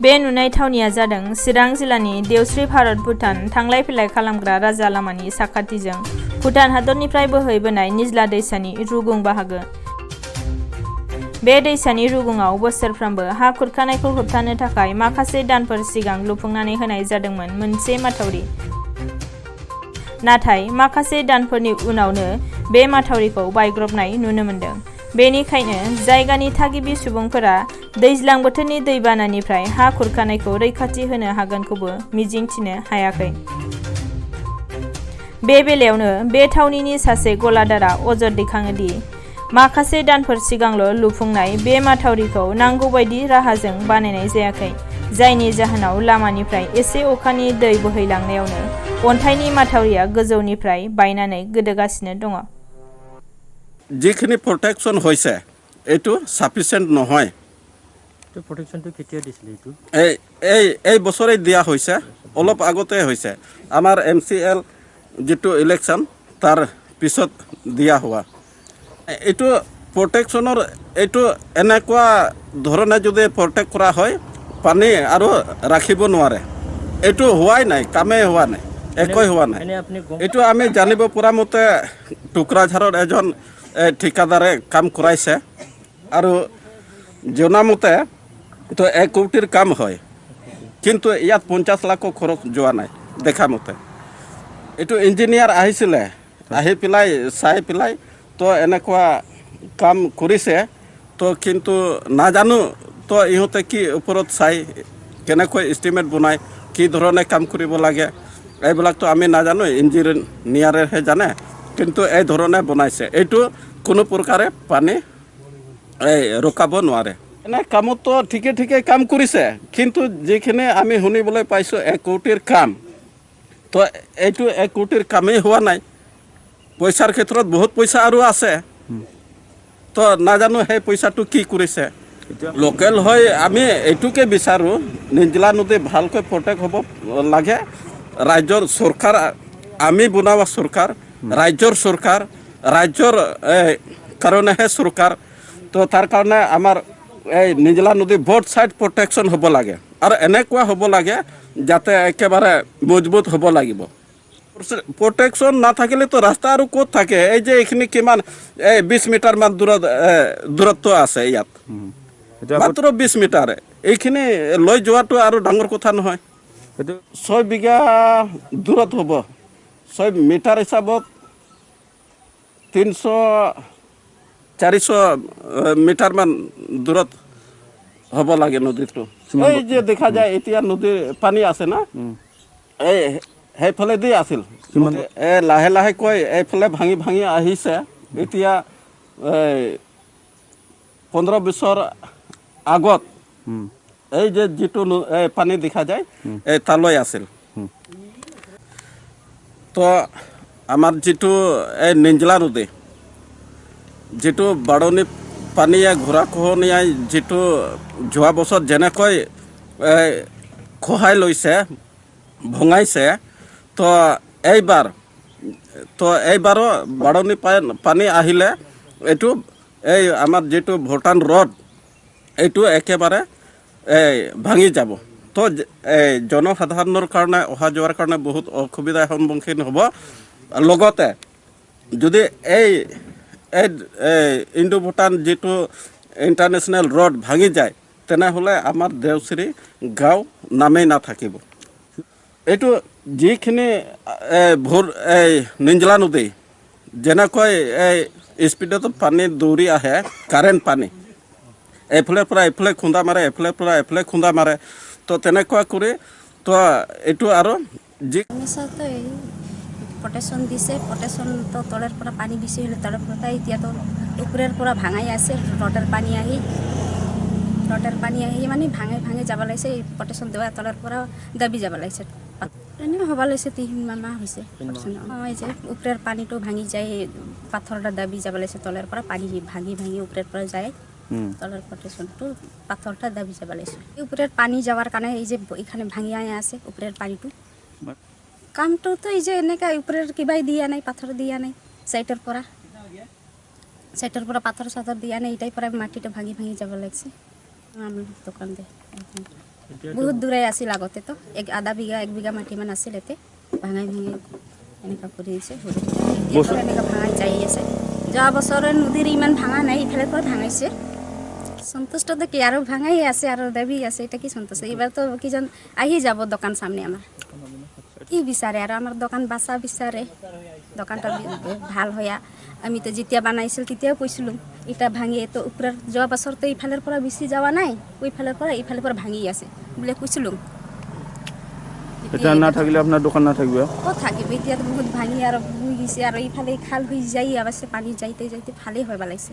बे नुनाय थावनिया जादों चिरां जिल्लानि देवस्रि भारत भुटान थांलाय फैलाय खालामग्रा राजा लामानि साखाथिजों भुटान हादरनिफ्राय बोहैबोनाय निज्ला दैसानि रुगुं बाहागो। बे दैसानि रुगुङाव बोसोरफ्रोमबो हा खुरखानायखौ होबथानो थाखाय माखासे दानफोर सिगां लुफुंनानै होनाय जादोंमोन मोनसे माथावरि। नाथाय माखासे दानफोरनि उनावनो बे माथावरिखौ बायग्रबनाय नुनो मोन्दों। बेनिखायनो जायगानि थागिबि सुबुंफोरा दैज्लां बोथोरनि दैबानानिफ्राय हा खुरखानायखौ रैखाथि होनो हागोनखौबो मिजिंथिनो हायाखै। बे बेलायावनो बे थावनिनि सासे गलादारा अजद दैखाङो दि माखासे दानफोर सिगांल' लुफुंनाय बे माथावरिखौ नांगौबायदि राहाजों बानायनाय जायाखै, जायनि जाहोनाव लामानिफ्राय एसे अखानि दै बोहैलांनायावनो अन्थाइनि माथावरिया गोजौनिफ्राय बायनानै गोदोगासिनो दङ। যিখিনি প্ৰটেকশ্যন হৈছে এইটো সাফিচিয়েণ্ট নহয়। প্ৰটেকশ্যনটো কেতিয়া দিছিলে এইটো? এই বছৰে দিয়া হৈছে, অলপ আগতে হৈছে। আমাৰ MCL যিটো ইলেকশ্যন তাৰ পিছত দিয়া হোৱা। এইটো প্ৰটেকশ্যনৰ এইটো এনেকুৱা ধৰণে যদি প্ৰটেক্ট কৰা হয় পানী আৰু ৰাখিব নোৱাৰে। এইটো হোৱাই নাই, কামেই হোৱা নাই, একোৱেই হোৱা নাই। এইটো আমি জানিব পৰা মতে টুকুৰাঝাৰৰ এজন ঠিকাদাৰে কাম কৰাইছে আৰু জনামতে তো 1 কোটিৰ কাম হয়, কিন্তু ইয়াত 50 লাখো খৰচ যোৱা নাই দেখা মতে। এইটো ইঞ্জিনিয়াৰ আহিছিলে, আহি পেলাই চাই পেলাই তো এনেকুৱা কাম কৰিছে, তো কিন্তু নাজানো তো ইহঁতে কি ওপৰত চাই কেনেকৈ এষ্টিমেট বনায়, কি ধৰণে কাম কৰিব লাগে এইবিলাকতো আমি নাজানো, ইঞ্জিনিয়াৰেহে জানে। কিন্তু এই ধৰণে বনাইছে, এইটো কোনো প্ৰকাৰে পানী ৰখাব নোৱাৰে। এনে কামতো ঠিকে ঠিকে কাম কৰিছে, কিন্তু যিখিনি আমি শুনিবলৈ পাইছোঁ 1 কোটিৰ কাম, তো এইটো 1 কোটিৰ কামেই হোৱা নাই। পইচাৰ ক্ষেত্ৰত বহুত পইচা আৰু আছে, তো নাজানো সেই পইচাটো কি কৰিছে। লোকেল হৈ আমি এইটোকে বিচাৰোঁ, নিজ্লা নদী ভালকৈ প্ৰটেক্ট হ'ব লাগে। ৰাজ্যৰ চৰকাৰ, আমি বনোৱা চৰকাৰ, ৰাজ্যৰ চৰকাৰ, ৰাজ্যৰ কাৰণেহে চৰকাৰ। তো তাৰ কাৰণে আমাৰ এই নিজ্লা নদী বোথ ছাইড প্ৰটেকশ্যন হ'ব লাগে আৰু এনেকুৱা হ'ব লাগে যাতে একেবাৰে মজবুত হ'ব লাগিব। প্ৰটেকশ্যন নাথাকিলেতো ৰাস্তা আৰু ক'ত থাকে? এই যে এইখিনি কিমান 20 মিটাৰমান দূৰত্ব আছে ইয়াত, মাত্ৰ 20 মিটাৰ। এইখিনি লৈ যোৱাটো আৰু ডাঙৰ কথা নহয়। 6 বিঘা দূৰত হ'ব, 6 মিটাৰ হিচাপত 300-400 মিটাৰমান দূৰত হ'ব লাগে নদীটো। এই যে দেখা যায় এতিয়া নদীৰ পানী আছে না, এই সেইফালে দি আছিল, লাহে লাহেকৈ এইফালে ভাঙি ভাঙি আহিছে। এতিয়া 15 বছৰ আগত এই যে যিটো পানী দেখা যায় এই তালৈ আছিল। তো আমাৰ যিটো এই নিজ্লা নদী, যিটো বাঢ়নি পানীয়ে গৰাখহনীয়াই যিটো যোৱা বছৰ যেনেকৈ খহাই লৈছে, ভঙাইছে, তো এইবাৰো বাঢ়নি পানী আহিলে এইটো এই আমাৰ যিটো ভূটান ৰড এইটো একেবাৰে ভাঙি যাব। তো জনসাধাৰণৰ কাৰণে অহা যোৱাৰ কাৰণে বহুত অসুবিধাৰ সন্মুখীন হ'ব। লগতে যদি এই ইণ্ডো ভূটান যিটো ইণ্টাৰনেশ্যনেল ৰড ভাঙি যায়, তেনেহ'লে আমাৰ দেওশ্ৰী গাঁও নামেই নাথাকিব। এইটো যিখিনি নিজ্লা নদী যেনেকৈ স্পীডত পানী দৌৰি আহে, কাৰেণ্ট পানী এইফালৰ পৰা এইফালে খুন্দা মাৰে, এইফালৰ পৰা এইফালে খুন্দা মাৰে, তো তেনেকুৱা কৰি তো এইটো আৰু যি প্ৰটেকশ্যন দিছে, প্ৰটেকশ্যনটো তলৰ পৰা পানী বেছি হ'লে তলৰ পৰা, এতিয়াতো ওপৰৰ পৰা ভাঙাই আছে। ৰডৰ পানী আহি মানে ভাঙি ভাঙি যাব লাগিছে। এই প্ৰটেকশ্যন দেৱা তলৰ পৰা দাবি যাব লাগিছে। এনেও হ'ব লাগিছে 3 মাহ হৈছে। এই যে ওপৰৰ পানীটো ভাঙি যায়, পাথৰটা দাবি যাব লাগিছে তলৰ পৰা, পানী ভাঙি ভাঙি ওপৰৰ পৰা যায় তলৰ প্ৰটেকশ্যনটো, পাথৰটা দাবি যাব লাগিছে। এই ওপৰৰ পানী যাৱাৰ কাৰণে এই যে এইখানে ভাঙি আছে ওপৰৰ পানীটো। কামটোতো এই যে এনেকৈ ওপৰৰ কিবাই দিয়া নাই, পাথৰ দিয়া নাই, চাইডৰ পৰা পাথৰ চাথৰ দিয়া নাই, এটাই পৰা মাটিটো ভাঙি ভাঙি যাব লাগিছে। দোকান দে বহুত দূৰাই আছিল আগতেতো আধা বিঘা 1 বিঘা মাটিমান আছিল এতে ভাঙাই এনেকুৱা কৰি দিছে এনেকুৱা ভাঙাই যাই আছে যোৱা বছৰ নদীৰ ইমান ভাঙা নাই ইফালে পৰা ভাঙাইছে সন্তুষ্টতো কি আৰু ভাঙাই আছে আৰু দাবী আছে এটা কি সন্তুষ্ট এইবাৰতো কিজন আহি যাব দোকান সামনে আমাৰ কি বিচাৰে আৰু আমাৰ দোকান বাঁচা বিচাৰে দোকানটা ভাল হয়া আমি তো যেতিয়া বানাইছিল তেতিয়াও কৈছিলোঁ এটা ভাঙি তো ওপৰৰ যোৱা বছৰতো ইফালৰ পৰা বেছি যাৱা নাই ওইফালৰ পৰা ইফালৰ পৰা ভাঙি আছে বুলি কৈছিলোঁ এটা না থাকিলে আপনাৰ দোকান না থাকবে ক'ত থাকিব এতিয়া বহুত ভাঙি আৰু হৈ গৈছে আৰু ইফালে খাল হৈ যায় অৱশ্যে পানী যাইতে যাইতে ভালেই হয় পেলাইছে